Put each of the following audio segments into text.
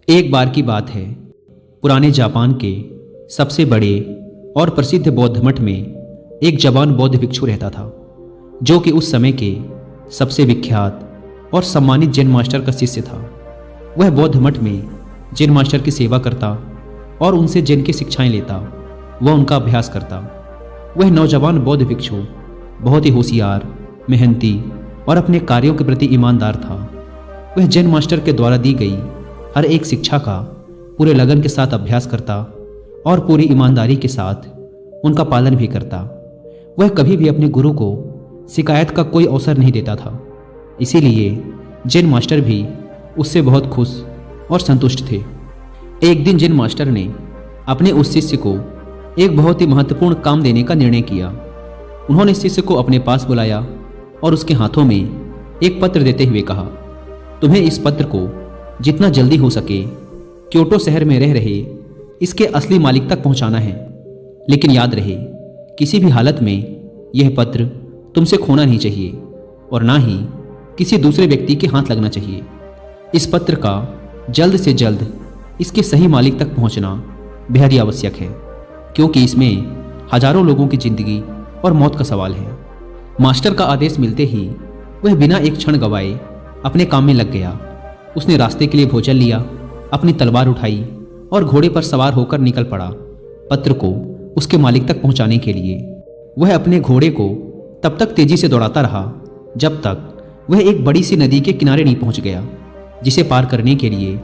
एक बार की बात है। पुराने जापान के सबसे बड़े और प्रसिद्ध बौद्ध मठ में एक जवान बौद्ध भिक्षु रहता था, जो कि उस समय के सबसे विख्यात और सम्मानित जैन मास्टर का शिष्य था। वह बौद्ध मठ में जैन मास्टर की सेवा करता और उनसे जैन की शिक्षाएं लेता, वह उनका अभ्यास करता। वह नौजवान बौद्ध भिक्षु बहुत ही होशियार, मेहनती और अपने कार्यों के प्रति ईमानदार था। वह जैन मास्टर के द्वारा दी गई हर एक शिक्षा का पूरे लगन के साथ अभ्यास करता और पूरी ईमानदारी के साथ उनका पालन भी करता। वह कभी भी अपने गुरु को शिकायत का कोई अवसर नहीं देता था। इसीलिए जैन मास्टर भी उससे बहुत खुश और संतुष्ट थे। एक दिन जैन मास्टर ने अपने उस शिष्य को एक बहुत ही महत्वपूर्ण काम देने का निर्णय किया। उन्होंने शिष्य को अपने पास बुलाया और उसके हाथों में एक पत्र देते हुए कहा, तुम्हें इस पत्र को जितना जल्दी हो सके क्योटो शहर में रह रहे इसके असली मालिक तक पहुंचाना है। लेकिन याद रहे, किसी भी हालत में यह पत्र तुमसे खोना नहीं चाहिए और ना ही किसी दूसरे व्यक्ति के हाथ लगना चाहिए। इस पत्र का जल्द से जल्द इसके सही मालिक तक पहुंचना बेहद ही आवश्यक है, क्योंकि इसमें हजारों लोगों की जिंदगी और मौत का सवाल है। मास्टर का आदेश मिलते ही वह बिना एक क्षण गवाए अपने काम में लग गया। उसने रास्ते के लिए भोजन लिया, अपनी तलवार उठाई और घोड़े पर सवार होकर निकल पड़ा पत्र को उसके मालिक तक पहुंचाने के लिए। वह अपने घोड़े को तब तक तेजी से दौड़ाता रहा जब तक वह एक बड़ी सी नदी के किनारे नहीं पहुंच गया, जिसे पार करने के लिए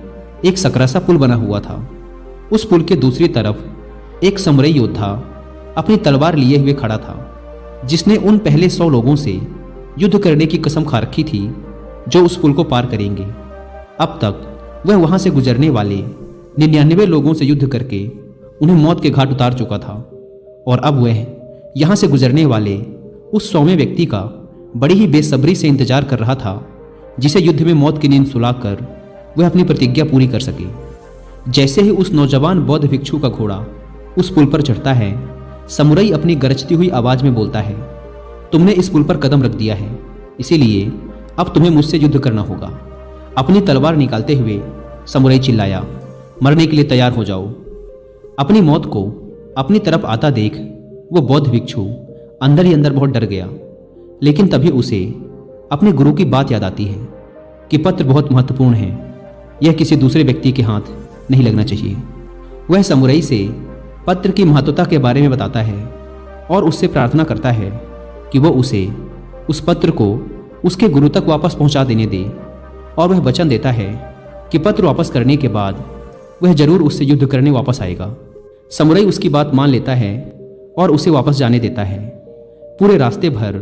एक सकरा सा पुल बना हुआ था। उस पुल के दूसरी तरफ एक समुराई योद्धा अपनी तलवार लिए हुए खड़ा था, जिसने उन पहले 100 लोगों से युद्ध करने की कसम खा रखी थी जो उस पुल को पार करेंगे। अब तक वह वहां से गुजरने वाले 99 लोगों से युद्ध करके उन्हें मौत के घाट उतार चुका था, और अब वह यहां से गुजरने वाले उस 100वें व्यक्ति का बड़ी ही बेसब्री से इंतजार कर रहा था, जिसे युद्ध में मौत की नींद सुलाकर वह अपनी प्रतिज्ञा पूरी कर सके। जैसे ही उस नौजवान बौद्ध भिक्षु का घोड़ा उस पुल पर चढ़ता है, समुराई अपनी गरजती हुई आवाज में बोलता है, तुमने इस पुल पर कदम रख दिया है, इसीलिए अब तुम्हें मुझसे युद्ध करना होगा। अपनी तलवार निकालते हुए समुराई चिल्लाया, मरने के लिए तैयार हो जाओ। अपनी मौत को अपनी तरफ आता देख वो बौद्ध भिक्षु अंदर ही अंदर बहुत डर गया। लेकिन तभी उसे अपने गुरु की बात याद आती है कि पत्र बहुत महत्वपूर्ण है, यह किसी दूसरे व्यक्ति के हाथ नहीं लगना चाहिए। वह समुराई से पत्र की महत्वता के बारे में बताता है और उससे प्रार्थना करता है कि वो उसे उस पत्र को उसके गुरु तक वापस पहुंचा देने दे, और वह वचन देता है कि पत्र वापस करने के बाद वह जरूर उससे युद्ध करने वापस आएगा। समुराई उसकी बात मान लेता है और उसे वापस जाने देता है। पूरे रास्ते भर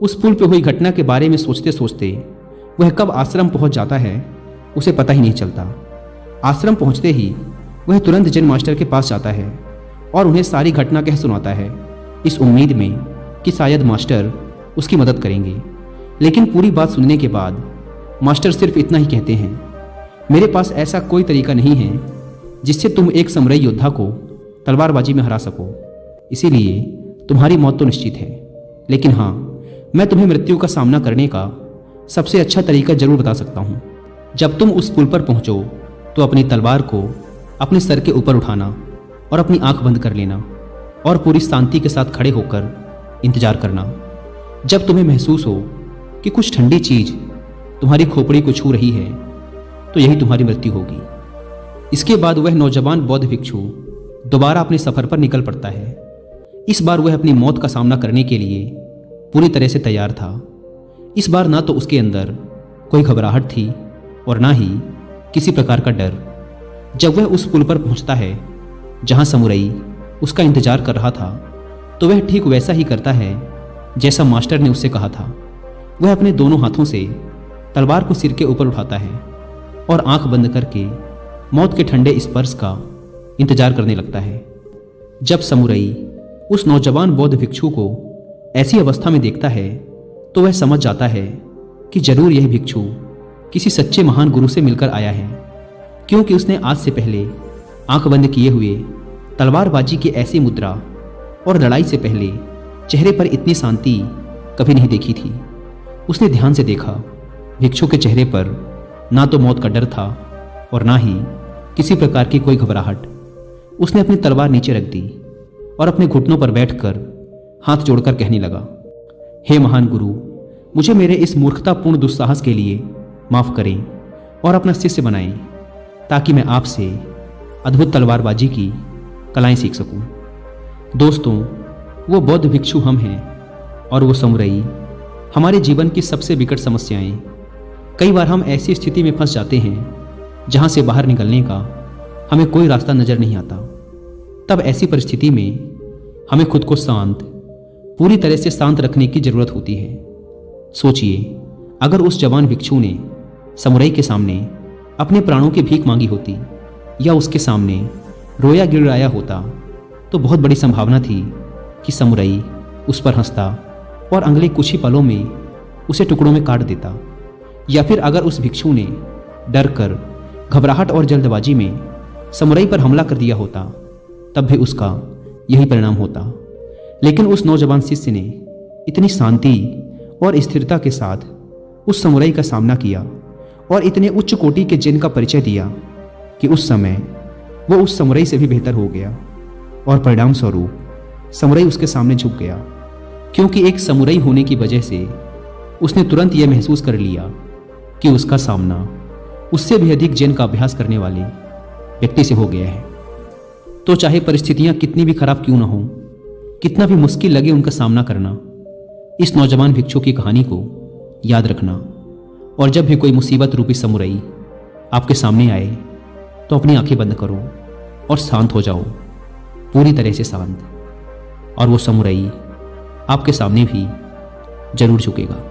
उस पुल पर हुई घटना के बारे में सोचते सोचते वह कब आश्रम पहुंच जाता है उसे पता ही नहीं चलता। आश्रम पहुंचते ही वह तुरंत जैन मास्टर के पास जाता है और उन्हें सारी घटना कह सुनाता है, इस उम्मीद में कि शायद मास्टर उसकी मदद करेंगे। लेकिन पूरी बात सुनने के बाद मास्टर सिर्फ इतना ही कहते हैं, मेरे पास ऐसा कोई तरीका नहीं है जिससे तुम एक समुराई योद्धा को तलवारबाजी में हरा सको, इसीलिए तुम्हारी मौत तो निश्चित है। लेकिन हाँ, मैं तुम्हें मृत्यु का सामना करने का सबसे अच्छा तरीका जरूर बता सकता हूँ। जब तुम उस पुल पर पहुँचो तो अपनी तलवार को अपने सर के ऊपर उठाना और अपनी आंख बंद कर लेना और पूरी शांति के साथ खड़े होकर इंतजार करना। जब तुम्हें महसूस हो कि कुछ ठंडी चीज तुम्हारी खोपड़ी को छू रही है, तो यही तुम्हारी मृत्यु होगी। इसके बाद वह नौजवान बौद्ध भिक्षु दोबारा अपने सफर पर निकल पड़ता है। इस बार वह अपनी मौत का सामना करने के लिए पूरी तरह से तैयार था। इस बार ना तो उसके अंदर कोई घबराहट थी और ना ही किसी प्रकार का डर। जब वह उस पुल पर पहुंचता है जहां समुराई उसका इंतजार कर रहा था, तो वह ठीक वैसा ही करता है जैसा मास्टर ने उससे कहा था। वह अपने दोनों हाथों से तलवार को सिर के ऊपर उठाता है और आंख बंद करके मौत के ठंडे स्पर्श का इंतजार करने लगता है। जब समुराई उस नौजवान बौद्ध भिक्षु को ऐसी अवस्था में देखता है, तो वह समझ जाता है कि जरूर यह भिक्षु किसी सच्चे महान गुरु से मिलकर आया है, क्योंकि उसने आज से पहले आंख बंद किए हुए तलवारबाजी की ऐसी मुद्रा और लड़ाई से पहले चेहरे पर इतनी शांति कभी नहीं देखी थी। उसने ध्यान से देखा, भिक्षु के चेहरे पर ना तो मौत का डर था और ना ही किसी प्रकार की कोई घबराहट। उसने अपनी तलवार नीचे रख दी और अपने घुटनों पर बैठकर हाथ जोड़कर कहने लगा, हे महान गुरु, मुझे मेरे इस मूर्खतापूर्ण दुस्साहस के लिए माफ करें और अपना शिष्य बनाएं, ताकि मैं आपसे अद्भुत तलवारबाजी की कलाएं सीख सकूं। दोस्तों, वो बौद्ध भिक्षु हम हैं और वो समुराई हमारे जीवन की सबसे विकट समस्याएं। कई बार हम ऐसी स्थिति में फंस जाते हैं जहां से बाहर निकलने का हमें कोई रास्ता नजर नहीं आता। तब ऐसी परिस्थिति में हमें खुद को शांत, पूरी तरह से शांत रखने की जरूरत होती है। सोचिए, अगर उस जवान भिक्षु ने समुराई के सामने अपने प्राणों की भीख मांगी होती या उसके सामने रोया गिड़गिड़ाया होता, तो बहुत बड़ी संभावना थी कि समुराई उस पर हंसता और अगले कुछ ही पलों में उसे टुकड़ों में काट देता। या फिर अगर उस भिक्षु ने डर कर, घबराहट और जल्दबाजी में समुराई पर हमला कर दिया होता, तब भी उसका यही परिणाम होता। लेकिन उस नौजवान शिष्य ने इतनी शांति और स्थिरता के साथ उस समुराई का सामना किया और इतने उच्च कोटि के जिन का परिचय दिया कि उस समय वो उस समुराई से भी बेहतर हो गया और परिणाम स्वरूप समुराई उसके सामने झुक गया, क्योंकि एक समुराई होने की वजह से उसने तुरंत यह महसूस कर लिया कि उसका सामना उससे भी अधिक जिन का अभ्यास करने वाले व्यक्ति से हो गया है। तो चाहे परिस्थितियां कितनी भी खराब क्यों ना हो, कितना भी मुश्किल लगे उनका सामना करना, इस नौजवान भिक्षु की कहानी को याद रखना। और जब भी कोई मुसीबत रूपी समुराई आपके सामने आए तो अपनी आंखें बंद करो और शांत हो जाओ, पूरी तरह से शांत, और वो समुराई आपके सामने भी जरूर झुकेगा।